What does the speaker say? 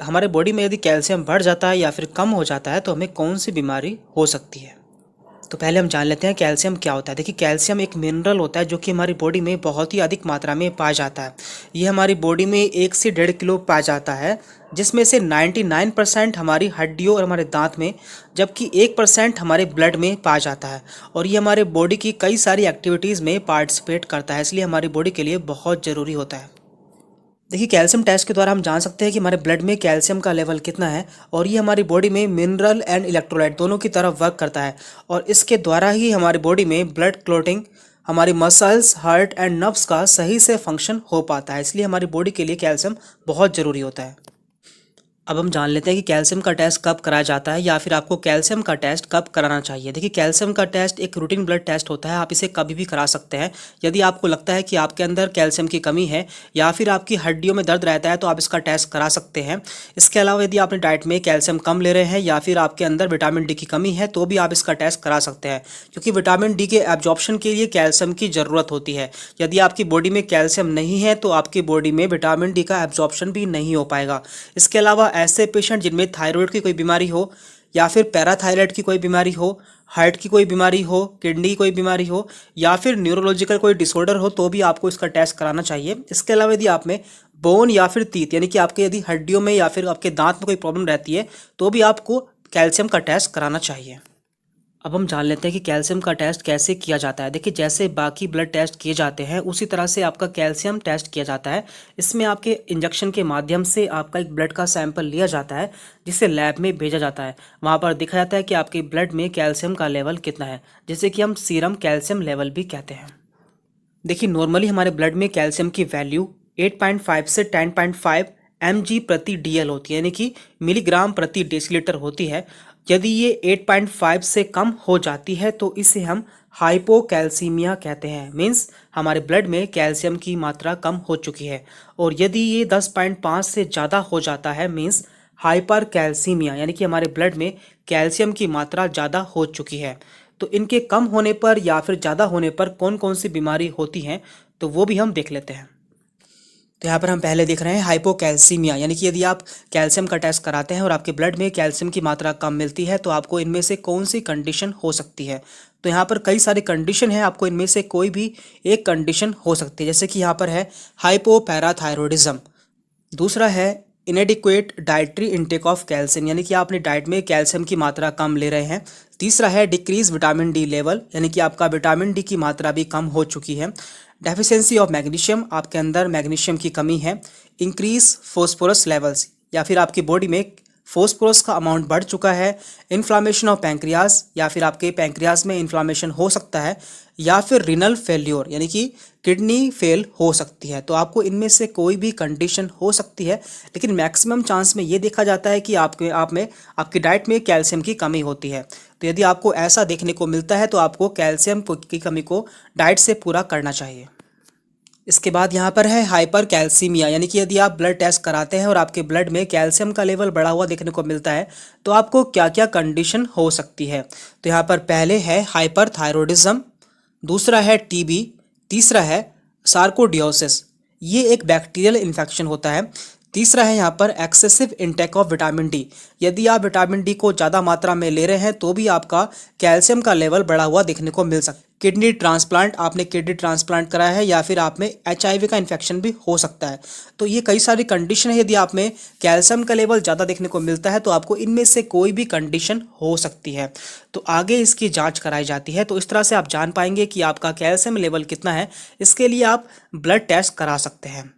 हमारे बॉडी में यदि कैल्शियम बढ़ जाता है या फिर कम हो जाता है तो हमें कौन सी बीमारी हो सकती है। तो पहले हम जान लेते हैं कैल्शियम क्या होता है। देखिए, कैल्शियम एक मिनरल होता है जो कि हमारी बॉडी में बहुत ही अधिक मात्रा में पाया जाता है। ये हमारी बॉडी में 1 से 1.5 किलो पाया जाता है, जिसमें से 99% हमारी हड्डियों और हमारे दांत में, जबकि 1% हमारे ब्लड में पाया जाता है। और ये हमारे बॉडी की कई सारी एक्टिविटीज़ में पार्टिसिपेट करता है, इसलिए हमारी बॉडी के लिए बहुत ज़रूरी होता है। देखिए, कैल्शियम टेस्ट के द्वारा हम जान सकते हैं कि हमारे ब्लड में कैल्शियम का लेवल कितना है, और ये हमारी बॉडी में मिनरल एंड इलेक्ट्रोलाइट दोनों की तरह वर्क करता है। और इसके द्वारा ही हमारी बॉडी में ब्लड क्लॉटिंग, हमारी मसल्स, हार्ट एंड नर्व्स का सही से फंक्शन हो पाता है। इसलिए हमारी बॉडी के लिए कैल्शियम बहुत ज़रूरी होता है। अब हम जान लेते हैं कि कैल्शियम का टेस्ट कब कराया जाता है या फिर आपको कैल्शियम का टेस्ट कब कराना चाहिए। देखिए, कैल्शियम का टेस्ट एक रूटीन ब्लड टेस्ट होता है, आप इसे कभी भी करा सकते हैं। यदि आपको लगता है कि आपके अंदर कैल्शियम की कमी है या फिर आपकी हड्डियों में दर्द रहता है तो आप इसका टेस्ट करा सकते हैं। इसके अलावा यदि आपने डाइट में कैल्शियम कम ले रहे हैं या फिर आपके अंदर विटामिन डी की कमी है तो भी आप इसका टेस्ट करा सकते हैं, क्योंकि विटामिन डी के एब्जॉर्प्शन के लिए कैल्शियम की ज़रूरत होती है। यदि आपकी बॉडी में कैल्शियम नहीं है तो आपकी बॉडी में विटामिन डी का एब्जॉर्प्शन भी नहीं हो पाएगा। इसके अलावा ऐसे पेशेंट जिनमें थायराइड की कोई बीमारी हो या फिर पैराथायराइड की कोई बीमारी हो, हार्ट की कोई बीमारी हो, किडनी की कोई बीमारी हो या फिर न्यूरोलॉजिकल कोई डिसऑर्डर हो तो भी आपको इसका टेस्ट कराना चाहिए। इसके अलावा यदि आप में बोन या फिर टीथ यानी कि आपके यदि हड्डियों में या फिर आपके दांत में कोई प्रॉब्लम रहती है तो भी आपको कैल्शियम का टेस्ट कराना चाहिए। अब हम जान लेते हैं कि कैल्शियम का टेस्ट कैसे किया जाता है। देखिए, जैसे बाकी ब्लड टेस्ट किए जाते हैं उसी तरह से आपका कैल्शियम टेस्ट किया जाता है। इसमें आपके इंजेक्शन के माध्यम से आपका एक ब्लड का सैंपल लिया जाता है, जिसे लैब में भेजा जाता है। वहाँ पर देखा जाता है कि आपके ब्लड में कैल्शियम का लेवल कितना है, जिसे कि हम सीरम कैल्शियम लेवल भी कहते हैं। देखिए, नॉर्मली हमारे ब्लड में कैल्शियम की वैल्यू 8.5 से 10.5 mg प्रति DL होती है, यानी कि मिलीग्राम प्रति डेसीलीटर होती है। यदि ये 8.5 से कम हो जाती है तो इसे हम हाइपोकैल्सीमिया कहते हैं, मीन्स हमारे ब्लड में कैल्शियम की मात्रा कम हो चुकी है। और यदि ये 10.5 से ज़्यादा हो जाता है मीन्स हाइपर कैल्सीमिया, यानी कि हमारे ब्लड में कैल्शियम की मात्रा ज़्यादा हो चुकी है। तो इनके कम होने पर या फिर ज़्यादा होने पर कौन कौन सी बीमारी होती हैं तो वो भी हम देख लेते हैं। तो यहाँ पर हम पहले देख रहे हैं हाइपोकैल्सीमिया, यानी कि यदि आप कैल्शियम का टेस्ट कराते हैं और आपके ब्लड में कैल्शियम की मात्रा कम मिलती है तो आपको इनमें से कौन सी कंडीशन हो सकती है। तो यहाँ पर कई सारी कंडीशन है, आपको इनमें से कोई भी एक कंडीशन हो सकती है। जैसे कि यहाँ पर है हाइपोपैराथायरॉयडिज्म, दूसरा है इनएडिक्वेट डाइटरी इंटेक ऑफ कैल्शियम, यानी कि आप अपनी डाइट में कैल्शियम की मात्रा कम ले रहे हैं। तीसरा है डिक्रीज विटामिन डी लेवल, यानी कि आपका विटामिन डी की मात्रा भी कम हो चुकी है। डेफिशिएंसी ऑफ मैग्नीशियम, आपके अंदर मैग्नीशियम की कमी है। इंक्रीज फॉस्फोरस लेवल्स, या फिर आपकी बॉडी में फॉस्फोरस का अमाउंट बढ़ चुका है। इन्फ्लामेशन ऑफ पैंक्रियाज, या फिर आपके पैंक्रियाज में इन्फ्लामेशन हो सकता है। या फिर रिनल फेल्योर, यानी कि किडनी फेल हो सकती है। तो आपको इनमें से कोई भी कंडीशन हो सकती है, लेकिन मैक्सिमम चांस में ये देखा जाता है कि आपकी डाइट में कैल्शियम की कमी होती है। तो यदि आपको ऐसा देखने को मिलता है तो आपको कैल्शियम की कमी को डाइट से पूरा करना चाहिए। इसके बाद यहाँ पर है हाइपर कैल्सीमिया, यानी कि यदि आप ब्लड टेस्ट कराते हैं और आपके ब्लड में कैल्शियम का लेवल बढ़ा हुआ देखने को मिलता है तो आपको क्या क्या कंडीशन हो सकती है। तो यहाँ पर पहले है हाइपर थायरॉयडिज्म, दूसरा है टीबी, तीसरा है सार्कोडियोसिस, ये एक बैक्टीरियल इन्फेक्शन होता है। तीसरा है यहाँ पर excessive intake of vitamin D, यदि आप विटामिन डी को ज़्यादा मात्रा में ले रहे हैं तो भी आपका कैल्शियम का लेवल बढ़ा हुआ देखने को मिल सकता है। किडनी ट्रांसप्लांट, आपने किडनी ट्रांसप्लांट कराया है या फिर आप में HIV का इन्फेक्शन भी हो सकता है। तो ये कई सारी कंडीशन है, यदि आप में कैल्शियम का लेवल ज़्यादा देखने को मिलता है तो आपको इनमें से कोई भी कंडीशन हो सकती है। तो आगे इसकी जांच कराई जाती है, तो इस तरह से आप जान पाएंगे कि आपका कैल्शियम लेवल कितना है। इसके लिए आप ब्लड टेस्ट करा सकते हैं।